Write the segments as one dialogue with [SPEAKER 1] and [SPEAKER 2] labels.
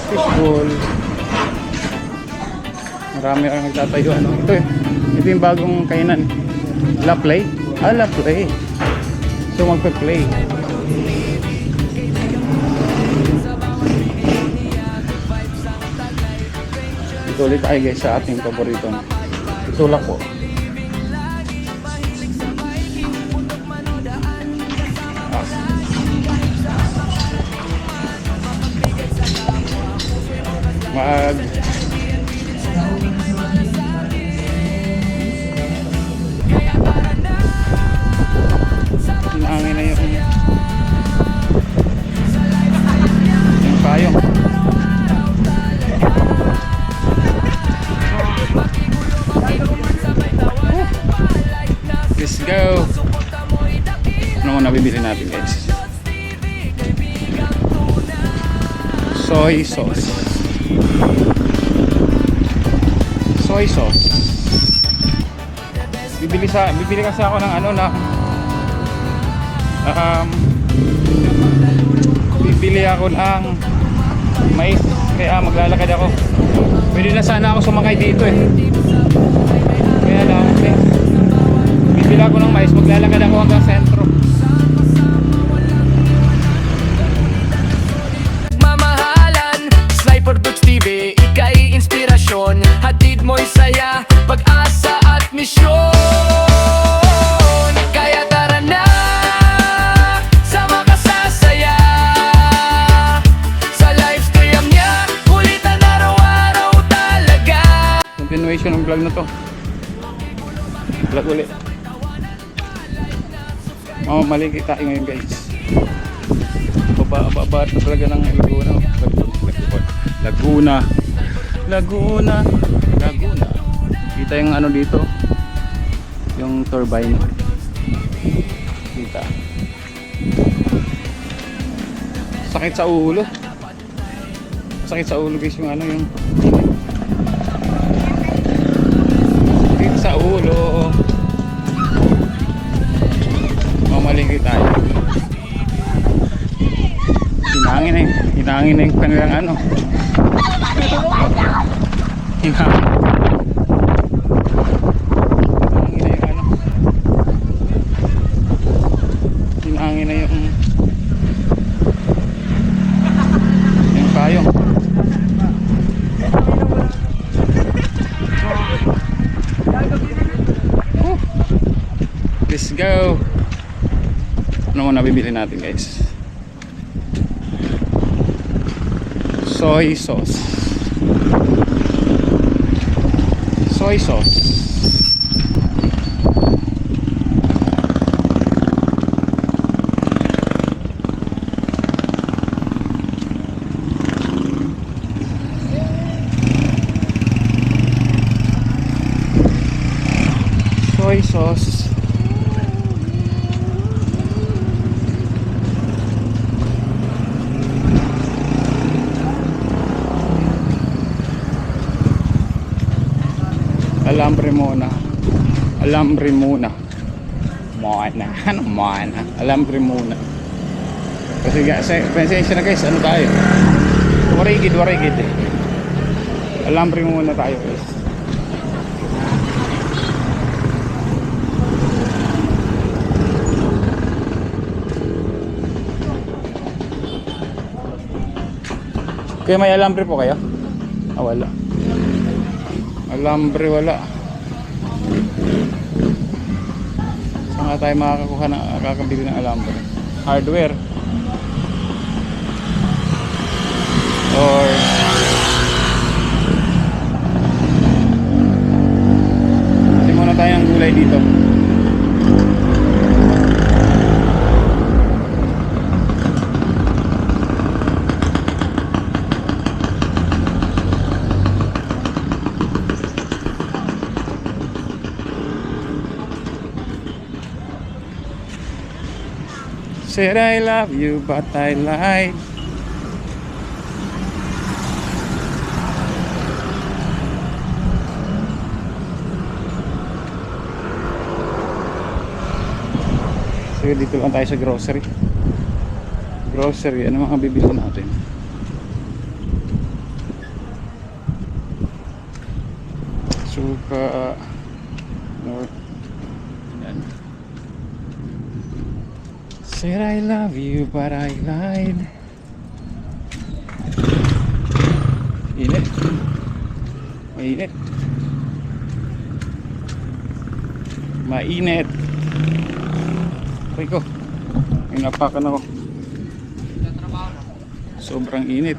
[SPEAKER 1] Fishbowl. Marami ang nagtatayo. Ano? Ito yung bagong kainan. La Play? La Play. So magpe-play. Ito ulit tayo guys sa ating paborito. Itulak po. Hangin na yung payong. Let's go. Ano muna bibili natin guys? Soy sauce. Soy sauce. Bibili kasi ako ng bibili ako ng mais, kaya maglalakad ako. Pwede na sana ako sumakay dito kaya lang bibili ako ng mais, maglalakad ako hanggang sentro.
[SPEAKER 2] Mamahalan, Sniper Books TV, ika'y inspirasyon, hatid mo'y saya, pag-asa at misyon. Kaya tara na, sama ka sasaya sa live stream niya, kulitan araw-araw talaga.
[SPEAKER 1] Continuation ng vlog na to. Vlog ulit. Malikita tayo ngayon guys. Baba talaga ng Laguna. Kita yung dito. Yung turbine. Kita. Sakit sa ulo. Sakit sa ulo guys yung yung sakit sa ulo. Mamalingki tayo. Hinangin na yung kanilang hinangin na yung payong. Let's go. Ano muna bibili natin guys? Soy sauce. Soy sauce. Soy sauce. Alambre muna. Alambre muna. Kasi pensensya na guys, tayo? Warigid. Alambre muna tayo guys. Kaya may alambre po kayo? Wala. Alambre wala. Saan nga tayo makakabili ng alambre? Hardware or hindi muna tayo ng gulay dito. Said I love you but I lied. So dito lang tayo sa grocery. Grocery, ano mga bibili natin? Suka, yan. Said I love you but I lied. Init. Mainit. Mainit. Okay ko. May napakan ako. Sobrang init.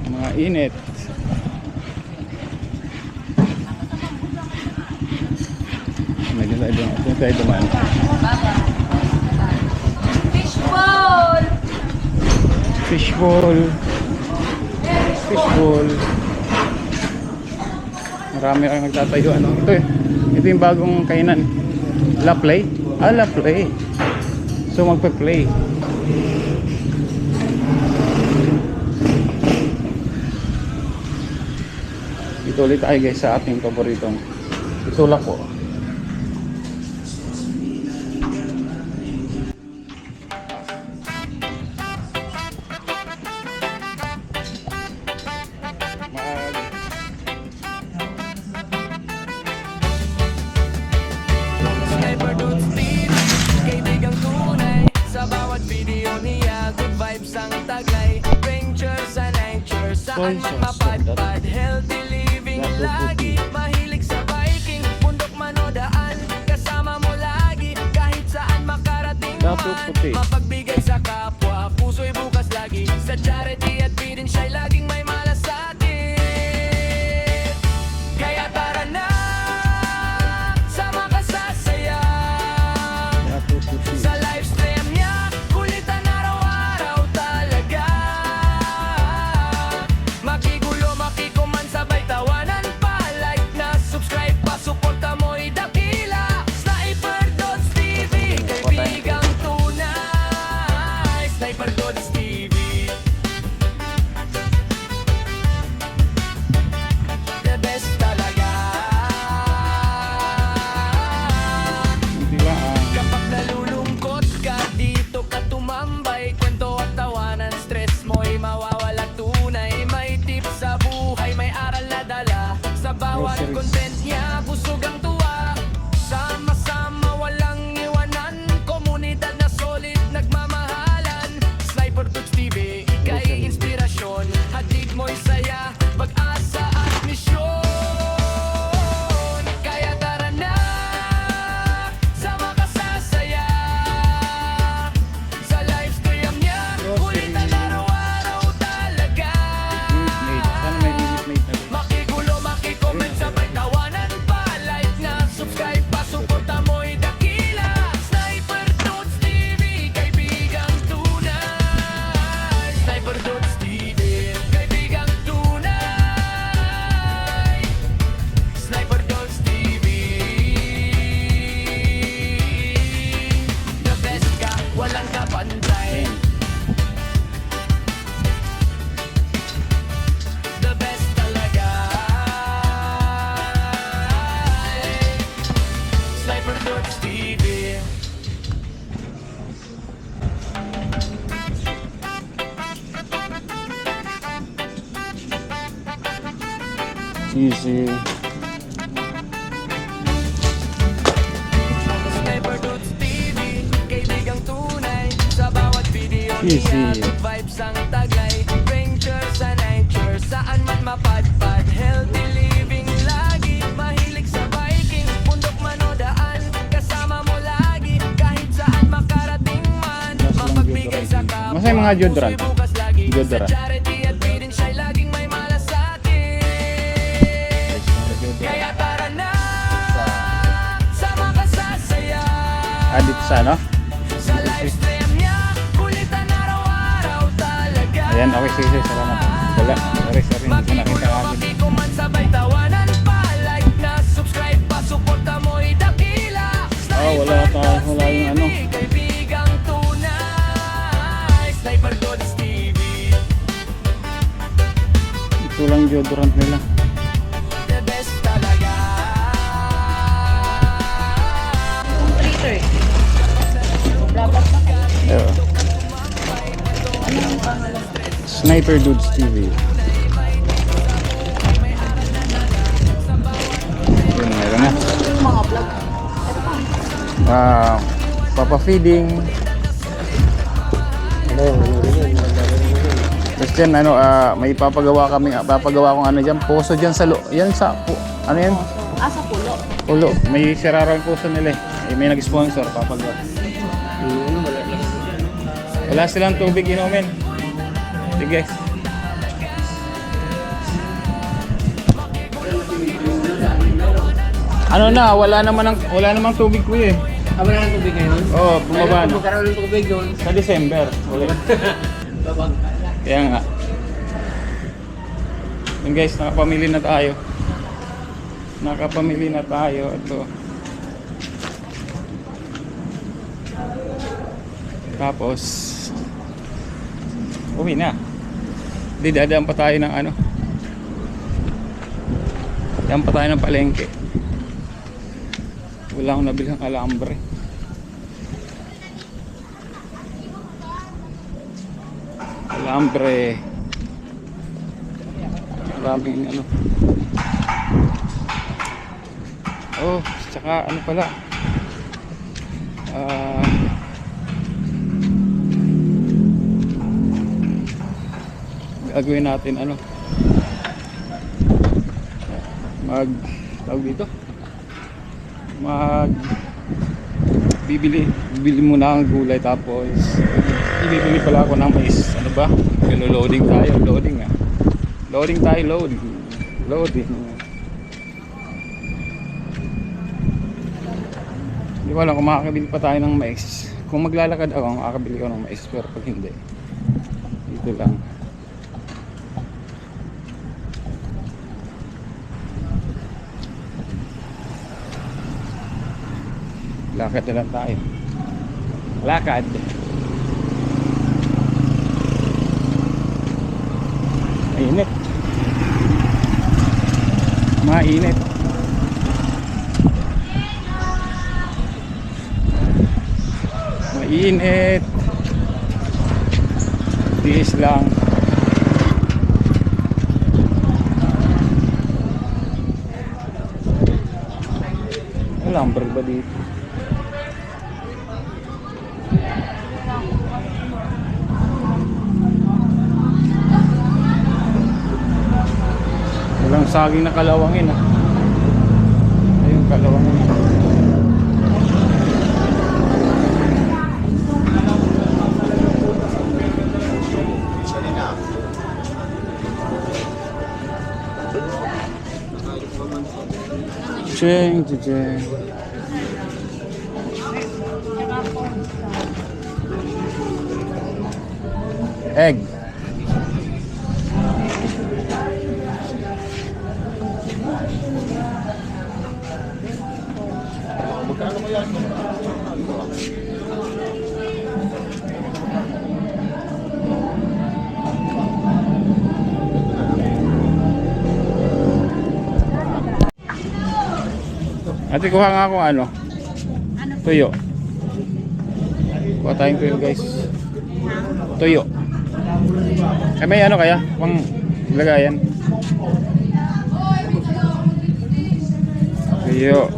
[SPEAKER 1] Mga init. May tayo dumaan.
[SPEAKER 3] Fishball!
[SPEAKER 1] Fishball. Fishball. Marami kang nagtatayo. Ano? Ito yung bagong kainan. La Play? Ah, La Play. So magpe-play. Ito ulit tayo guys sa ating paboritong itulak po.
[SPEAKER 2] Sniper Dudes TV, kaibigang tunay. Sa bawat video niya, good vibes ang taglay. Ventures and natures, saan man mapadpad. Healthy living lagi, mahilig sa biking. Bundok man o daan, kasama mo lagi. Kahit saan makarating
[SPEAKER 1] Dapo
[SPEAKER 2] man,
[SPEAKER 1] puti.
[SPEAKER 2] mapagbigay sa kapwa. Puso'y bukas lagi, sa charity at feeding siya'y laging may malasakit. Kaya tara na, sama ka sa saya. Sa livestream niya, kulitan araw-araw talaga. Makigulo, makikuman, sabay tawanan pa. Like na, subscribe pa, suporta mo'y dakila. Sniper Dudes TV, kaibigang tunay. Sniper Dudes TV, the best talaga.
[SPEAKER 1] Hindi ba
[SPEAKER 2] Kapag nalulungkot ka, dito ka tumambay. Kwento at tawanan, stress mo'y mawawala tunay. May tips sa buhay, may aral na dala. Sa bawat
[SPEAKER 1] Groceries.
[SPEAKER 2] content niya, busog ang tuwa. Sama-sama, walang iwanan. Komunidad na solid, nagmamahalan. Sniper Dudes TV, ika'y inspirasyon. Hatid mo'y saya, pag-asa at misyon. Kaya tara na, sama ka sa saya. Sa livestream niya, kulitan araw-araw talaga.
[SPEAKER 1] Minute Maid? Sana may Minute Maid na rin.
[SPEAKER 2] Makigulo, makikoment, sabay tawanan pa. Like na, subscribe pa, suporta mo'y dakila. Sniper Dudes TV, kaibigang tunay. Sniper Dudes TV, kaibigang tunay. Sniper Dudes TV, the best ka, walang kapantay. The best talaga. Sniper Dudes TV.
[SPEAKER 1] Easy.
[SPEAKER 2] Sniper Dudes TV, kaibigang tunay. Sa bawat video
[SPEAKER 1] Easy.
[SPEAKER 2] niya, good vibes ang taglay. Ventures and natures, saan man mapadpad. Healthy living lagi, mahilig sa biking. Bundok man o daan, kasama mo lagi. Kahit saan makarating man, mapagbigay sa kapwa.
[SPEAKER 1] Masaya mga deodorant.
[SPEAKER 2] Puso'y bukas lagi,
[SPEAKER 1] Deodorant.
[SPEAKER 2] sa charity at feeding siya'y laging may malasakit. Kaya tara na, sama ka sa saya.
[SPEAKER 1] Dito sa ano?
[SPEAKER 2] Sa livestream niya, kulitan araw-araw talaga.
[SPEAKER 1] Ayan, okay, sige, salamat. Wala, sorry, hindi ko nakita
[SPEAKER 2] Makigulo,
[SPEAKER 1] agad.
[SPEAKER 2] makikuman, sabay tawanan pa. Like na, subscribe pa, suporta mo'y dakila.
[SPEAKER 1] Wala yung ano.
[SPEAKER 2] Kaibigang tunay. Sniper Dudes TV,
[SPEAKER 1] Ito lang deodorant nila.
[SPEAKER 2] the best talaga.
[SPEAKER 1] Sniper Dudes TV. Yun, meron na.
[SPEAKER 3] Mga vlog.
[SPEAKER 1] Papa-feeding. Christian, may papagawa kong ano dyan, poso dyan sa yan sa, ano yan?
[SPEAKER 3] Sa pulo.
[SPEAKER 1] Pulo, may sirarang poso nila eh. May nag-sponsor, papagawa. Wala silang tubig inumin. Sige. Ano na, wala namang tubig ko eh.
[SPEAKER 4] Wala nang tubig ngayon?
[SPEAKER 1] Oo, bumaba na.
[SPEAKER 4] Magkaroon ng tubig doon.
[SPEAKER 1] Sa December. Ulit. Kaya nga. Yun guys, nakapamili na tayo. Ito. Tapos uwi na. Di dadaan pa tayo ng ano. Dadaan pa tayo ng palengke. Wala akong nabilang alambre. Maraming ano. Oh, tsaka ano pala. Gagawin natin ano. Tawag dito. Bibili muna ang gulay, tapos ibibili pala ako ng mais. Ano ba? Loading tayo. Hindi ko alam kung makakabili pa tayo ng mais. Kung maglalakad ako, makakabili ko ng mais. Pero pag hindi, dito lang. Lakad na lang tayo. Lakad. Mainit. Mainit. Mainit. Tiis lang. Walang break ba dito? Walang saging na kalawangin ah. Ayun, kalawangin. Cheng. Egg. Ate, kuha nga akong ano? Tuyo. Kuha tayong tuyo guys. Tuyo. May ano kaya? Pang lagayan. Tuyo.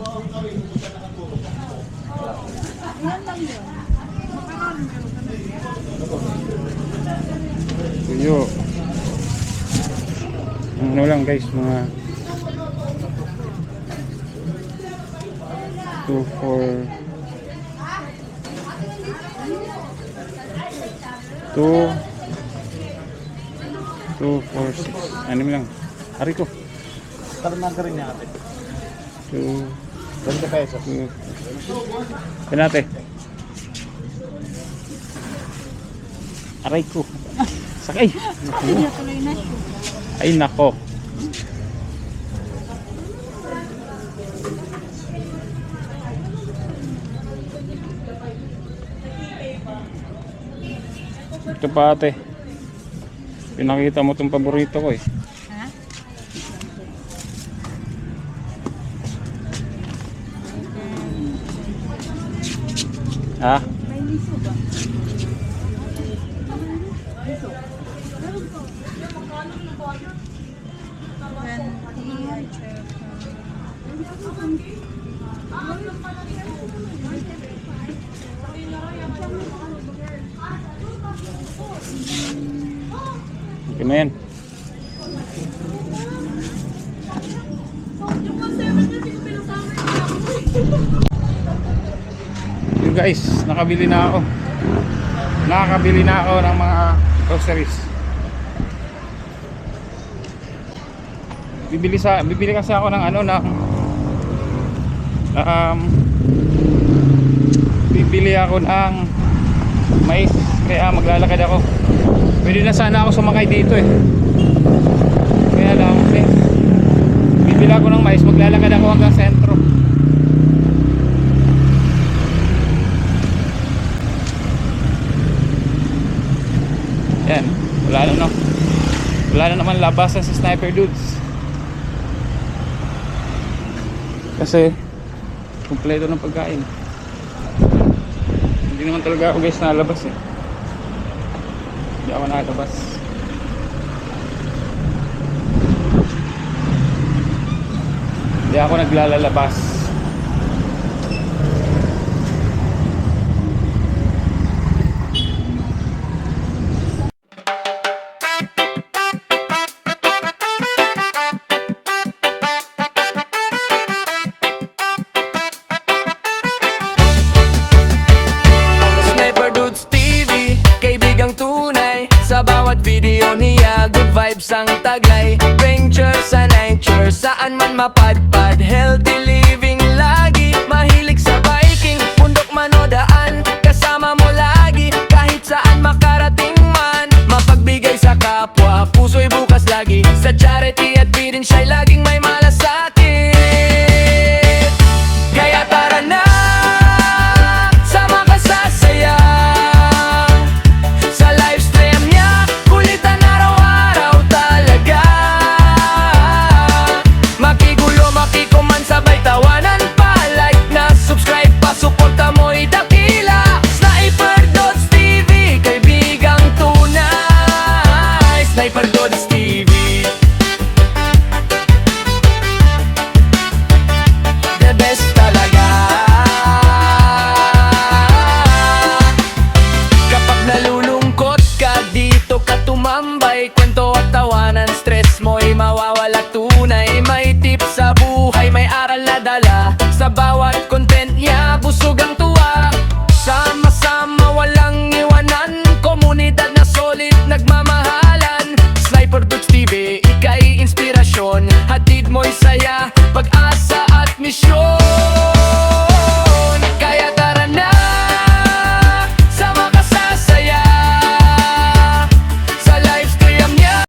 [SPEAKER 1] Tuyo. Ano lang guys, mga 2, 4, 6. Ano lang? Ari ko.
[SPEAKER 4] Tarman ka rin niya ate.
[SPEAKER 1] 2,
[SPEAKER 4] 20 pesos.
[SPEAKER 1] 2. Pinate. Aray ko. Sakay. Ay nako. Ito pa ate. Pinakita mo itong paborito ko eh. Ha?
[SPEAKER 3] May liso ba?
[SPEAKER 1] Okay na yan. Yun guys, nakabili na ako. Nakakabili na ako ng mga groceries. Bibili kasi ako ng bibili ako ng mais, kaya maglalakad ako. Pwede na sana ako sumakay dito eh. Kaya lang, bibili ako ng mais, maglalakad ako hanggang sentro. Yan, wala na naman labasan sa Sniper Dudes. Kasi kumpleto ng pagkain. Hindi naman talaga ako guys nalabas eh. Hindi ako nakalabas. Hindi ako naglalabas.
[SPEAKER 2] Sniper Dudes TV, kaibigang tunay. Sa bawat video niya, good vibes ang taglay. Venture sa nature, saan man mapadpad. Healthy living lagi, mahilig sa biking. Bundok man o daan, kasama mo lagi. Kahit saan makarating man, mapagbigay sa kapwa. Puso'y bukas lagi, sa charity at birin siya'y laging may malasakit. Kaya tara na, sama ka sa saya. Sa livestream niya, kulitan araw-araw talaga. Makigulo, makikuman, sabay tawanan pa. Like na, subscribe pa, suporta mo'y dakila. Sniper Dudes TV, kaibigang tunay. Sniper Dudes TV, the best talaga. Kapag nalulungkot ka, dito ka tumambay. Kwento at tawanan, stress mo'y mawawala tunay. May tips sa buhay, may aral na dala. Sa bawat content niya, busog ang tuwa. Sama-sama, walang iwanan. Komunidad na solid, nagmamahalan. Sniper Dudes TV, ika'y inspirasyon. Hatid mo'y saya, pag-asa at misyon.